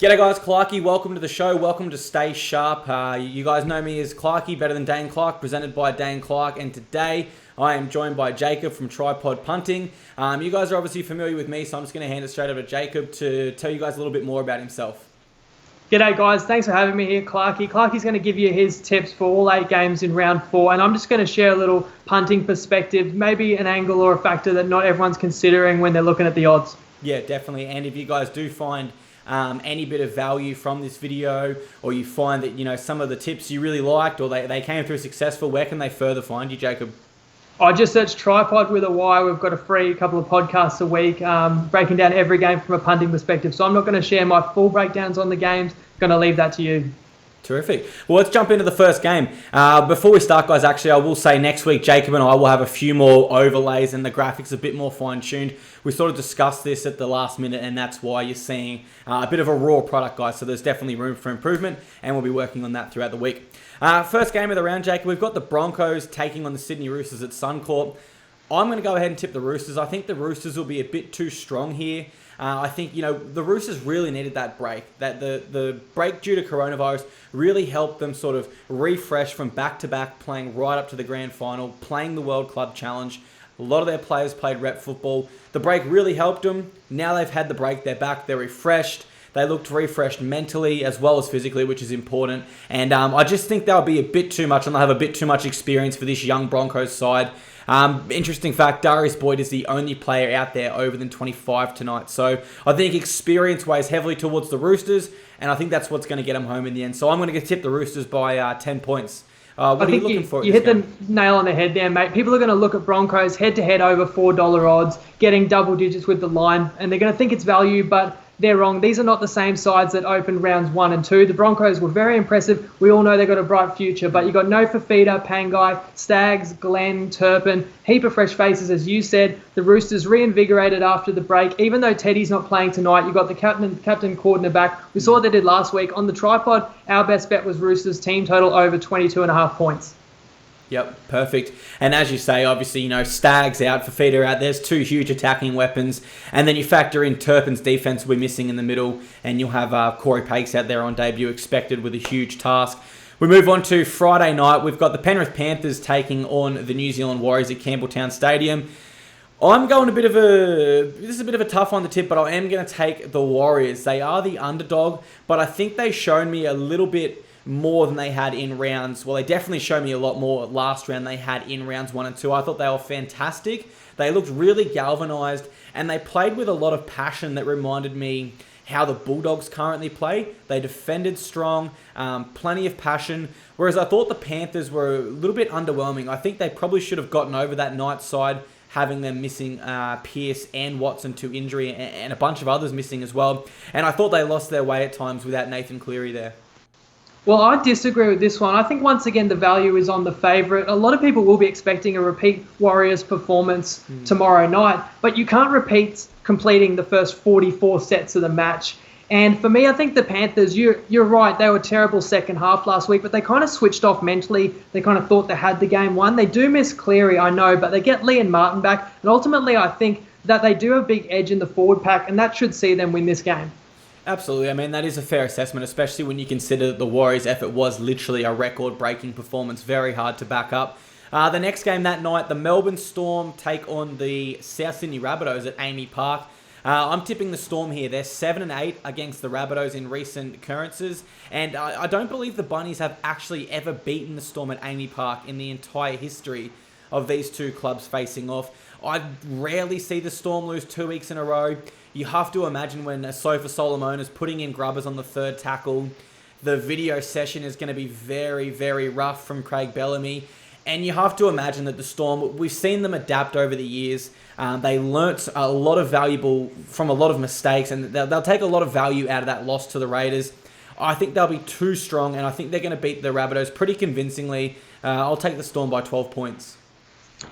G'day guys, Clarkey, welcome to the show, welcome to Stay Sharp. You guys know me as Clarkey, better than Dane Clark, presented by Dane Clark, and today I am joined by Jacob from Tripod Punting. You guys are obviously familiar with me, so I'm just going to hand it straight over to Jacob to tell you guys a little bit more about himself. G'day guys, thanks for having me here, Clarkey. Clarkey's going to give you his tips for all 8 games in round 4, and I'm just going to share a little punting perspective, maybe an angle or a factor that not everyone's considering when they're looking at the odds. Yeah, definitely, and if you guys do find any bit of value from this video, or you find that some of the tips you really liked, or they came through successful, where can they further find you, Jacob? I just searched Tripod with a Y. We've got a free couple of podcasts a week breaking down every game from a punting perspective. So I'm not going to share my full breakdowns on the games. Going to leave that to you. Terrific. Well, let's jump into the first game. Before we start, guys, actually, I will say next week, Jacob and I will have a few more overlays and the graphics a bit more fine-tuned. We sort of discussed this at the last minute, and that's why you're seeing a bit of a raw product, guys. So there's definitely room for improvement, and we'll be working on that throughout the week. First game of the round, Jacob, we've got the Broncos taking on the Sydney Roosters at Suncorp. I'm going to go ahead and tip the Roosters. I think the Roosters will be a bit too strong here. I think, the Roosters really needed that break. That the break due to coronavirus really helped them sort of refresh from back-to-back, playing right up to the grand final, playing the World Club Challenge. A lot of their players played rep football. The break really helped them. Now they've had the break, they're back, they're refreshed. They looked refreshed mentally as well as physically, which is important. And I just think they'll be a bit too much, and they'll have a bit too much experience for this young Broncos side. Interesting fact, Darius Boyd is the only player out there over than 25 tonight. So I think experience weighs heavily towards the Roosters, and I think that's what's going to get them home in the end. So I'm going to tip the Roosters by 10 points. What are you looking for? You hit the nail on the head there, mate. People are going to look at Broncos head-to-head over $4 odds, getting double digits with the line, and they're going to think it's value, but they're wrong. These are not the same sides that opened rounds 1 and 2. The Broncos were very impressive. We all know they've got a bright future, but you got No Fafita, Pangai, Staggs, Glenn, Turpin, heap of fresh faces, as you said. The Roosters reinvigorated after the break. Even though Teddy's not playing tonight, you got the captain Cordner back. We saw what they did last week. On the Tripod, our best bet was Roosters team total over 22.5 points. Yep, perfect. And as you say, obviously, Staggs out, Fafita out. There's 2 huge attacking weapons. And then you factor in Turpin's defense will be missing in the middle. And you'll have Corey Pakes out there on debut expected with a huge task. We move on to Friday night. We've got the Penrith Panthers taking on the New Zealand Warriors at Campbelltown Stadium. I'm going this is a bit of a tough one to tip, but I am going to take the Warriors. They are the underdog, but I think they've shown me a little bit more than they had in rounds. Well, they definitely showed me a lot more last round they had in rounds 1 and 2. I thought they were fantastic. They looked really galvanized, and they played with a lot of passion that reminded me how the Bulldogs currently play. They defended strong, plenty of passion, whereas I thought the Panthers were a little bit underwhelming. I think they probably should have gotten over that night side, having them missing Pearce and Watson to injury, and a bunch of others missing as well. And I thought they lost their way at times without Nathan Cleary there. Well, I disagree with this one. I think once again the value is on the favourite. A lot of people will be expecting a repeat Warriors performance tomorrow night, but you can't repeat completing the first 44 sets of the match. And for me, I think the Panthers, you're right, they were terrible second half last week, but they kind of switched off mentally. They kind of thought they had the game won. They do miss Cleary, I know, but they get Lee and Martin back. And ultimately, I think that they do have a big edge in the forward pack, and that should see them win this game. Absolutely. I mean, that is a fair assessment, especially when you consider that the Warriors' effort was literally a record-breaking performance. Very hard to back up. The next game that night, the Melbourne Storm take on the South Sydney Rabbitohs at Amy Park. I'm tipping the Storm here. They're 7-8 against the Rabbitohs in recent occurrences, and I don't believe the Bunnies have actually ever beaten the Storm at Amy Park in the entire history of these two clubs facing off. I rarely see the Storm lose 2 weeks in a row. You have to imagine when Sofa Solomon is putting in grubbers on the third tackle, the video session is going to be very, very rough from Craig Bellamy. And you have to imagine that the Storm, we've seen them adapt over the years. They learnt a lot of valuable from a lot of mistakes, and they'll take a lot of value out of that loss to the Raiders. I think they'll be too strong, and I think they're going to beat the Rabbitohs pretty convincingly. I'll take the Storm by 12 points.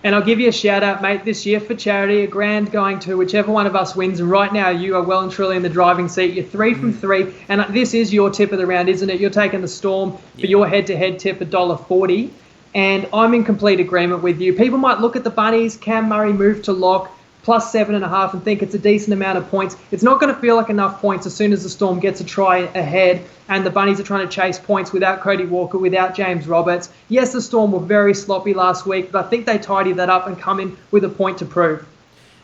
And I'll give you a shout out, mate, this year for charity, a grand going to whichever one of us wins. And right now, you are well and truly in the driving seat. You're 3 from 3. And this is your tip of the round, isn't it? You're taking the Storm for your head-to-head tip, $1.40. And I'm in complete agreement with you. People might look at the Bunnies. Cam Murray moved to lock. plus 7.5 and think it's a decent amount of points. It's not going to feel like enough points as soon as the Storm gets a try ahead and the Bunnies are trying to chase points without Cody Walker, without James Roberts. Yes, the Storm were very sloppy last week, but I think they tidy that up and come in with a point to prove.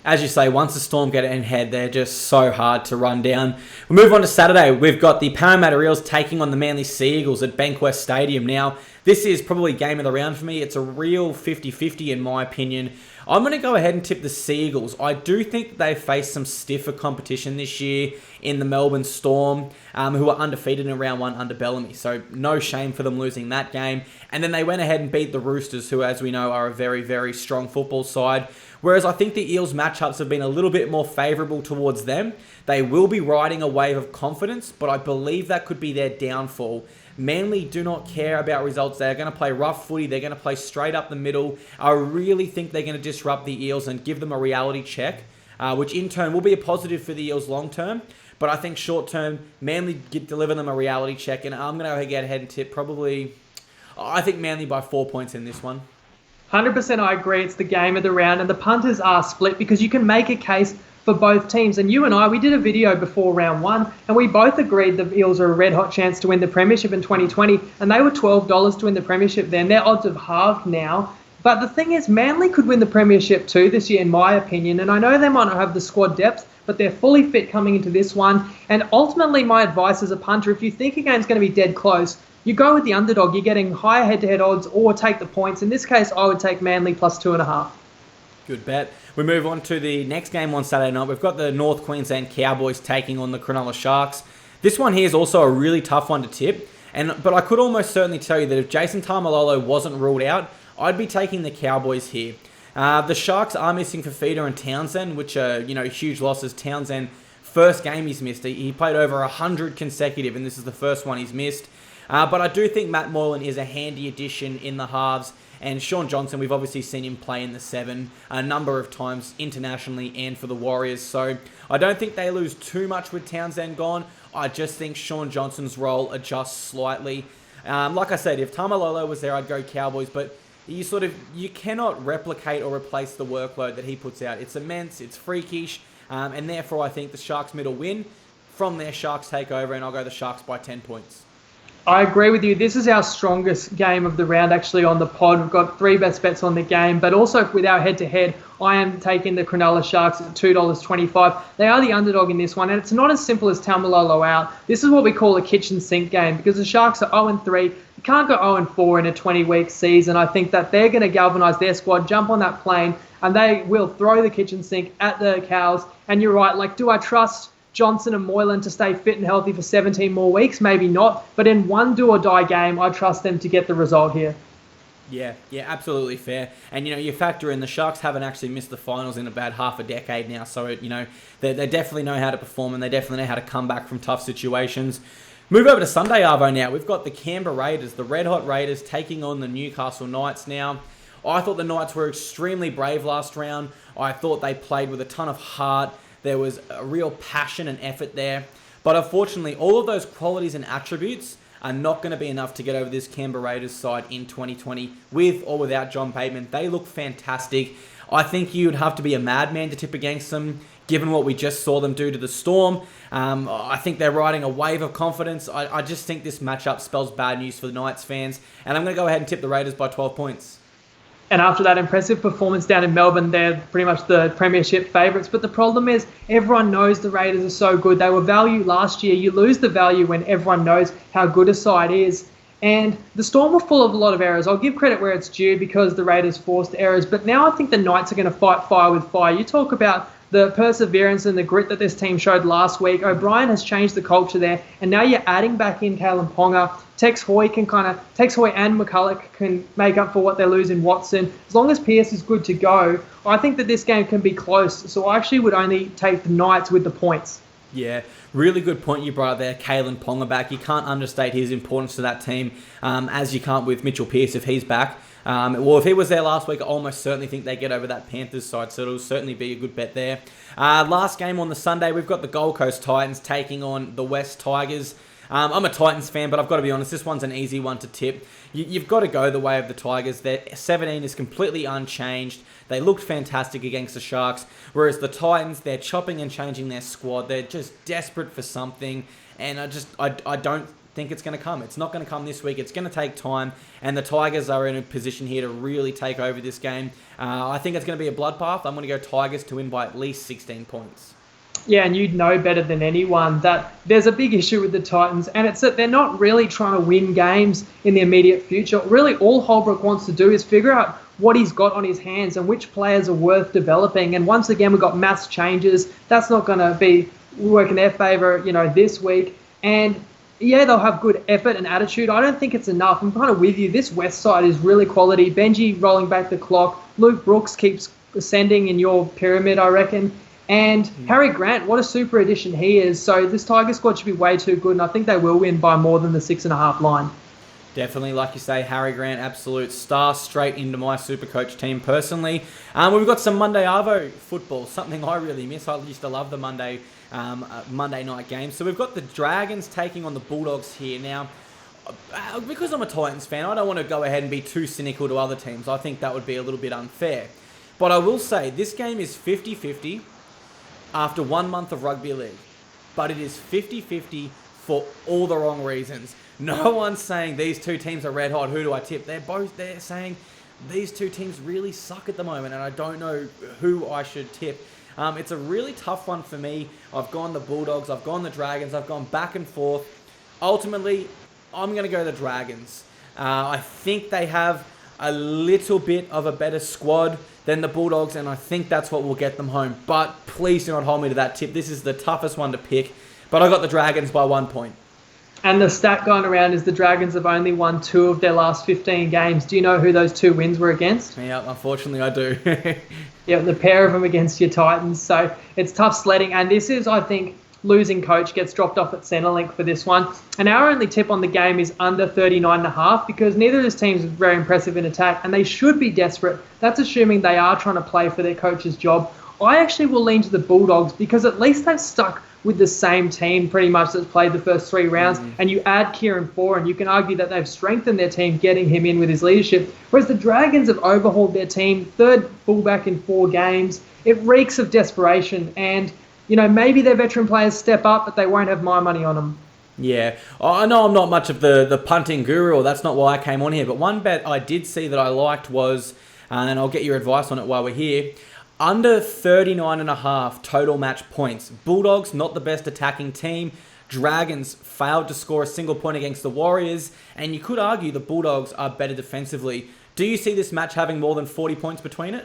As you say, once the Storm get in head, they're just so hard to run down. We move on to Saturday. We've got the Parramatta Eels taking on the Manly Sea Eagles at Bankwest Stadium. Now, this is probably game of the round for me. It's a real 50-50 in my opinion. I'm going to go ahead and tip the Sea Eagles. I do think they faced some stiffer competition this year in the Melbourne Storm, who were undefeated in round one under Bellamy. So no shame for them losing that game. And then they went ahead and beat the Roosters, who, as we know, are a very, very strong football side. Whereas I think the Eels matchups have been a little bit more favourable towards them. They will be riding a wave of confidence, but I believe that could be their downfall. Manly do not care about results. They're going to play rough footy. They're going to play straight up the middle. I really think they're going to disrupt the Eels and give them a reality check, which in turn will be a positive for the Eels long term. But I think short term, Manly deliver them a reality check. And I'm going to get ahead and tip I think Manly by 4 points in this one. 100% I agree. It's the game of the round, and the punters are split because you can make a case for both teams. And you and I, we did a video before round one, and we both agreed the Eels are a red-hot chance to win the premiership in 2020, and they were $12 to win the premiership then. Their odds have halved now. But the thing is, Manly could win the premiership too this year, in my opinion, and I know they might not have the squad depth, but they're fully fit coming into this one. And ultimately, my advice as a punter, if you think a game's going to be dead close, you go with the underdog. You're getting higher head-to-head odds or take the points. In this case, I would take Manly plus 2.5. Good bet. We move on to the next game on Saturday night. We've got the North Queensland Cowboys taking on the Cronulla Sharks. This one here is also a really tough one to tip. But I could almost certainly tell you that if Jason Taumalolo wasn't ruled out, I'd be taking the Cowboys here. The Sharks are missing Fafita and Townsend, which are huge losses. Townsend, first game he's missed. He played over 100 consecutive, and this is the first one he's missed. But I do think Matt Moylan is a handy addition in the halves. And Sean Johnson, we've obviously seen him play in the 7 a number of times internationally and for the Warriors. So I don't think they lose too much with Townsend gone. I just think Sean Johnson's role adjusts slightly. Like I said, if Taumalolo was there, I'd go Cowboys. But you cannot replicate or replace the workload that he puts out. It's immense, it's freakish. And therefore, I think the Sharks middle win. From there, Sharks take over, and I'll go the Sharks by 10 points. I agree with you. This is our strongest game of the round, actually, on the pod. We've got 3 best bets on the game, but also with our head-to-head, I am taking the Cronulla Sharks at $2.25. They are the underdog in this one, and it's not as simple as Taumalolo out. This is what we call a kitchen sink game, because the Sharks are 0-3. You can't go 0-4 in a 20-week season. I think that they're going to galvanise their squad, jump on that plane, and they will throw the kitchen sink at the Cows. And you're right, do I trust Johnson and Moylan to stay fit and healthy for 17 more weeks? Maybe not. But in one do-or-die game, I trust them to get the result here. Yeah, absolutely fair. And, you factor in the Sharks haven't actually missed the finals in about half a decade now. So, they definitely know how to perform, and they definitely know how to come back from tough situations. Move over to Sunday, Arvo, now. We've got the Canberra Raiders, the red-hot Raiders, taking on the Newcastle Knights now. I thought the Knights were extremely brave last round. I thought they played with a ton of heart. There was a real passion and effort there. But unfortunately, all of those qualities and attributes are not going to be enough to get over this Canberra Raiders side in 2020 with or without John Bateman. They look fantastic. I think you'd have to be a madman to tip against them, given what we just saw them do to the Storm. I think they're riding a wave of confidence. I just think this matchup spells bad news for the Knights fans. And I'm going to go ahead and tip the Raiders by 12 points. And after that impressive performance down in Melbourne, they're pretty much the premiership favourites. But the problem is everyone knows the Raiders are so good. They were value last year. You lose the value when everyone knows how good a side is. And the Storm were full of a lot of errors. I'll give credit where it's due because the Raiders forced errors. But now I think the Knights are going to fight fire with fire. You talk about the perseverance and the grit that this team showed last week. O'Brien has changed the culture there. And now you're adding back in Kalen Ponga. Tex Hoy and McCulloch can make up for what they lose in Watson. As long as Pearce is good to go, I think that this game can be close. So I actually would only take the Knights with the points. Yeah, really good point you brought up there, Kalen Ponga back. You can't understate his importance to that team, as you can't with Mitchell Pearce if he's back. If he was there last week, I almost certainly think they get over that Panthers side, so it'll certainly be a good bet there. Last game on the Sunday, we've got the Gold Coast Titans taking on the West Tigers. I'm a Titans fan, but I've got to be honest, this one's an easy one to tip. You've got to go the way of the Tigers. Their 17 is completely unchanged. They looked fantastic against the Sharks, whereas the Titans, they're chopping and changing their squad. They're just desperate for something, and I don't think it's going to come. It's not going to come this week. It's going to take time, and the Tigers are in a position here to really take over this game. I think it's going to be a bloodbath. I'm going to go Tigers to win by at least 16 points. Yeah, and you'd know better than anyone that there's a big issue with the Titans, and it's that they're not really trying to win games in the immediate future. Really, all Holbrook wants to do is figure out what he's got on his hands and which players are worth developing. And once again, we've got mass changes. That's not going to be working their favour, this week. And yeah, they'll have good effort and attitude. I don't think it's enough. I'm kind of with you. This West side is really quality. Benji rolling back the clock. Luke Brooks keeps ascending in your pyramid, I reckon. And Harry Grant, what a super addition he is. So this Tiger squad should be way too good, and I think they will win by more than the 6.5 line. Definitely, like you say, Harry Grant, absolute star, straight into my Supercoach team personally. We've got some Monday Arvo football, something I really miss. I used to love the Monday night games. So we've got the Dragons taking on the Bulldogs here. Now, because I'm a Titans fan, I don't want to go ahead and be too cynical to other teams. I think that would be a little bit unfair. But I will say, this game is 50-50 after 1 month of rugby league. But it is 50-50 for all the wrong reasons. No one's saying these two teams are red hot. Who do I tip? They're saying these two teams really suck at the moment, and I don't know who I should tip. It's a really tough one for me. I've gone the Bulldogs, I've gone the Dragons, I've gone back and forth. Ultimately, I'm going to go the Dragons. I think they have a little bit of a better squad than the Bulldogs, and I think that's what will get them home. But please do not hold me to that tip. This is the toughest one to pick, but I got the Dragons by 1 point. And the stat going around is the Dragons have only won 2 of their last 15 games. Do you know who those 2 wins were against? Yeah, unfortunately I do. Yeah, the pair of them against your Titans. So it's tough sledding. And this is, I think, losing coach gets dropped off at Centrelink for this one. And our only tip on the game is under 39.5 because neither of these teams are very impressive in attack and they should be desperate. That's assuming they are trying to play for their coach's job. I actually will lean to the Bulldogs because at least they've stuck with the same team pretty much that's played the first 3 rounds. And you add Kieran Four and you can argue that they've strengthened their team getting him in with his leadership. Whereas the Dragons have overhauled their team, 3rd fullback in 4 games. It reeks of desperation and maybe their veteran players step up, but they won't have my money on them. Yeah, I know I'm not much of the punting guru, or that's not why I came on here, but one bet I did see that I liked was, and I'll get your advice on it while we're here, under 39.5 total match points. Bulldogs, not the best attacking team. Dragons failed to score a single point against the Warriors, and you could argue the Bulldogs are better defensively. Do you see this match having more than 40 points between it?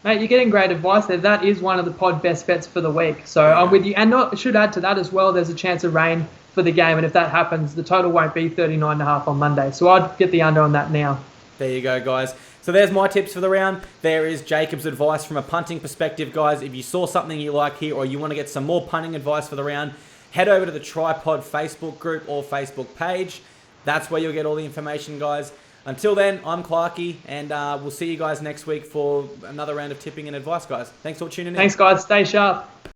Mate, you're getting great advice there. That is one of the pod best bets for the week. So I'm with you. And I should add to that as well, there's a chance of rain for the game. And if that happens, the total won't be 39.5 on Monday. So I'd get the under on that now. There you go, guys. So there's my tips for the round. There is Jacob's advice from a punting perspective, guys. If you saw something you like here or you want to get some more punting advice for the round, head over to the Tripod Facebook group or Facebook page. That's where you'll get all the information, guys. Until then, I'm Clarky, and we'll see you guys next week for another round of tipping and advice, guys. Thanks for tuning in. Thanks, guys. Stay sharp.